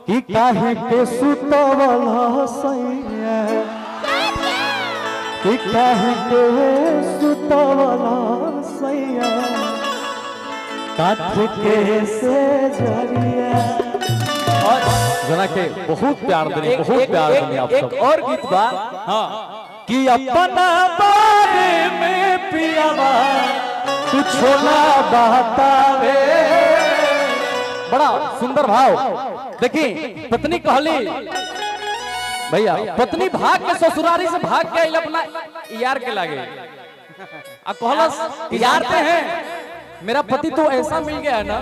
कि काहे के सुतवला सैया कि काहे के सुतवला सैया काठ के से जरिया। और जना के बहुत प्यार देनी, बहुत प्यार देनी आप सब। एक और गीत बा हाँ कि अपना बारे में पियावा कुछ ना बतावे। बड़ा सुंदर भाव देखी। पत्नी कहली भैया, पत्नी भाग के ससुरारी से भाग के अपना यार के लागे आ कहलस यार पे हैं मेरा पति तो ऐसा मिल गया है ना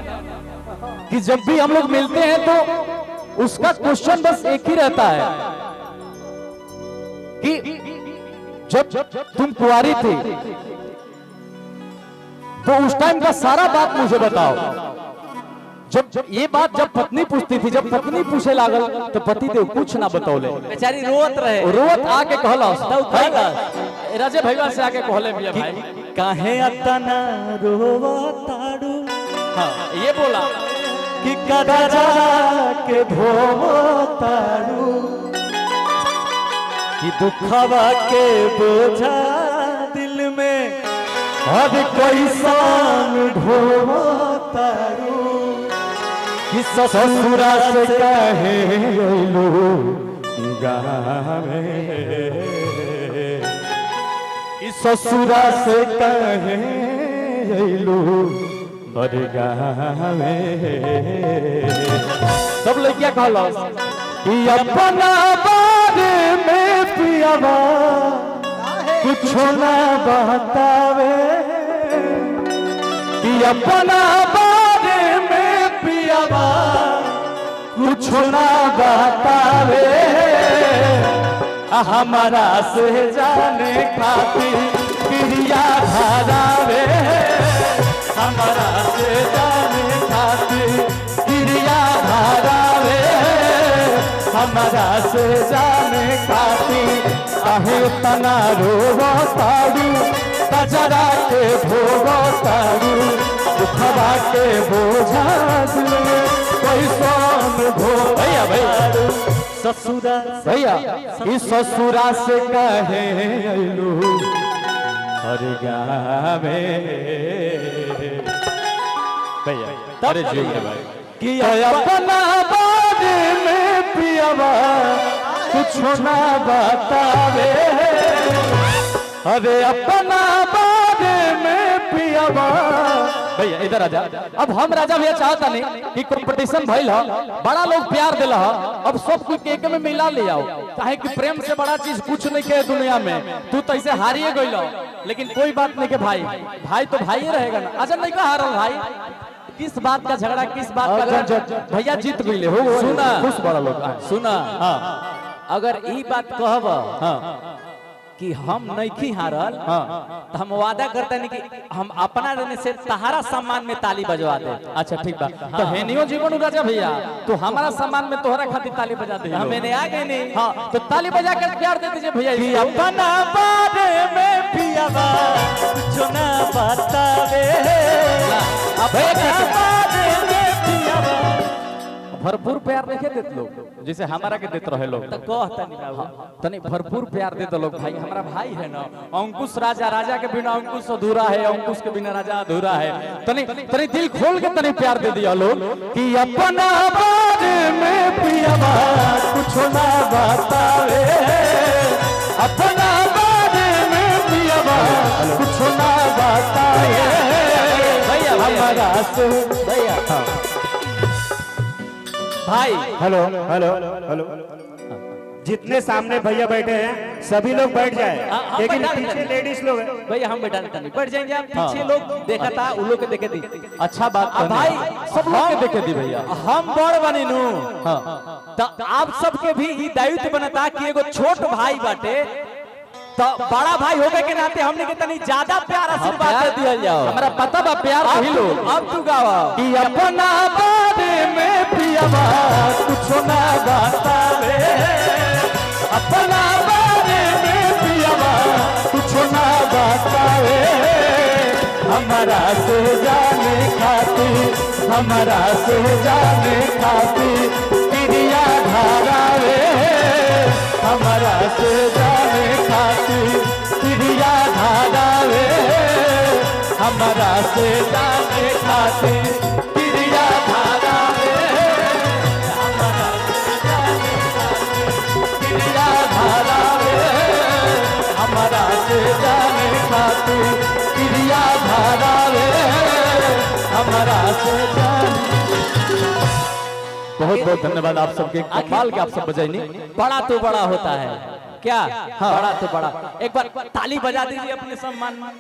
कि जब भी हम लोग मिलते हैं तो उसका क्वेश्चन बस एक ही रहता है कि जब तुम कुंवारी थी तो उस टाइम का सारा बात मुझे बताओ। जब ये बात जब पत्नी पूछती थी, जब पत्नी पूछे लागल तो पति देव कुछ ना बतौले, बेचारी रोत रहे। रोत आके कहलस राजे भैया से आके कहले भैया भाई काहे अतना रोवताड़ू। हाँ ये बोला कि कदरा के धोवताड़ू कि दुखवा के बोझा दिल में अब कैसन ढोवताड़ू कि ससुरा से कहे अइलू गावे कि ससुरा से कहे अइलू बरगावे। सब लड़कियां कहलस कि अपना बारे में पियावा कुछ ना बतावे कि अपना बारे में पियावा कुछ ना बतावे। हमारा से जाने खातिर क्रिया धारावे, हमारा से जाने खातिर क्रिया धारावे, हमारा से जाने खातिर काहे तना रोवताड़ू कजरा के भोगताड़ू दुखवा के बोझा दिल में कैसन भैया भैया ससुरा भैया इस ससुरा से कहे अइलू हर गावे भैया। अरे जी भाई कि अपना बारे में पियावा कुछ ना बतावे। अरे अपना बारे में पियावा भैया इधर आजा। अब हम राजा भैया चाहता नहीं कि कंपटीशन भइल ह, बड़ा लोग प्यार दिला ह, अब सब कुछ एक में मिला ले आओ। काहे कि प्रेम से बड़ा चीज कुछ नहीं के दुनिया में। तू तो ऐसे हारिए गइल, लेकिन कोई बात नहीं के भाई, भाई तो भाई रहेगा ना। अच्छा नहीं का हारल भाई, किस बात का झगड़ा, किस बात का भैया जीत गइले हो। सुना खुश बड़ा लोग सुना। हाँ अगर ई बात कहब हाँ कि हम नहीं हारल तो हम वादा करते नहीं कि हम अपना देने से तहारा सम्मान में ताली बजवा दे। अच्छा ठीक बा। तो हेनियो जीवन राजा भैया तो हमारा सम्मान में तोहरा खातिर ताली बजा दे। मैंने आ गए नहीं। हाँ तो ताली बजा कर प्यार दे दीजिए भैया। अपना बारे में पियावा कुछ ना बतावे, अपना बारे में पियावा भरपूर प्यार देखे देते लोग जैसे हमारा के देते रहे लोग। तो कहता नहीं बाबू तनी भरपूर प्यार देते लोग। भाई हमारा भाई है ना अंकुश राजा, राजा के बिना अंकुश अधूरा है, अंकुश के बिना राजा अधूरा है। तनी तनी दिल खोल के तनी प्यार दे दिया लोग कि अपना बारे में पियावा कुछ ना बतावे, अपना बारे में पियावा कुछ ना बतावे भैया। हमारा से भैया भाई हेलो हेलो हेलो जितने सामने भैया बैठे हैं सभी लोग बैठ जाए, लेकिन पीछे लेडीज लोग हैं। भैया हम बैठा नहीं बैठ जाएंगे आप पीछे लोग देखा था उन लोग के देखे दी। अच्छा बात भाई सब लोग के देखे दी भैया। हम बड़ बनी नू तो आप सबके भी ई दायित्व बनता कि एगो छोट भाई बाटे तो बड़ा भाई होने के नाते हमने के तनी ज्यादा प्यार आशीर्वाद दे दिया जाओ। हमारा पता बा प्यार वही लोग। अब तू गावा कि अपना बारे में पियावा कुछ ना बतावे, अपना बारे में पियावा कुछ ना बतावे। हमारा से जाने खातिर, हमारा से जाने खातिर क्रिया से जाने खातिर क्रिया धारा रे हमारा से जाने खातिर क्रिया धारा रे हमारा से जाने खातिर क्रिया धारा रे हमारा से जाने। बहुत बहुत धन्यवाद आप सबके, कमाल के आप सब बजाइनी। बड़ा तो बड़ा होता है क्या? हाँ, बड़ा तो बड़ा। एक बार ताली बजा दीजिए अपने सम्मान में।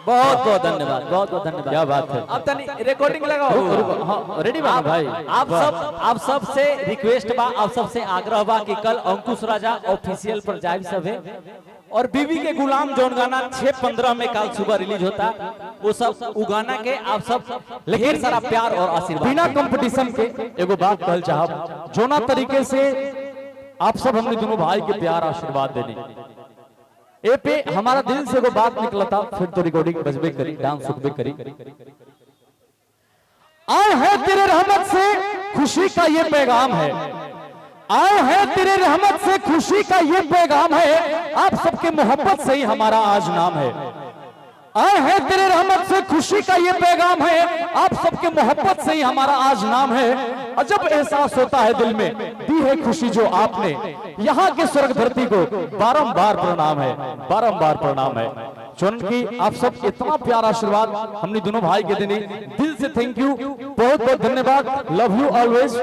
बहुत बहुत धन्यवाद, बहुत बहुत धन्यवाद। क्या बात है। अब तनी रिकॉर्डिंग लगाओ। हाँ, रेडी बा भाई। आप सब से रिक्वेस्ट बा, आप सब से आग्रह बा कि कल अंकुश राजा ऑफिशियल पर जाए सब है और बीबी के गुलाम जोन गाना 6:15 में कल सुबह रिलीज होता, वो सब उ गाना के आप सब ढेर सारा प्यार और आशीर्वाद। बिना कंपटीशन के एगो बात कहल चाहब, जोना तरीके से आप सब हमने दोनों भाई के प्यार आशीर्वाद देने ए पे हमारा दिल से एगो बात निकलता, फिर तो रिकॉर्डिंग बजबे करी, डांस सुखबे करी। आए हैं तेरे रहमत से खुशी का ये पैगाम है, आए हैं तेरे रहमत से खुशी का ये पैगाम है, आप सबके मोहब्बत से ही हमारा आज नाम है। आए हैं तेरे रहमत से खुशी का ये पैगाम है, आप सबके मोहब्बत से ही हमारा आज नाम है। अजब एहसास होता है दिल में, दी है खुशी जो आपने, यहाँ के स्वर्ग धरती को बारंबार प्रणाम है, बारंबार प्रणाम है। चुन की आप सब इतना प्यारा आशीर्वाद हमने दोनों भाई के देने, दिल से थैंक यू, बहुत बहुत धन्यवाद। Love you always.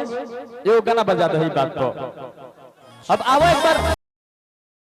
ये गाना बजा दे बात को। अब आओ एक बार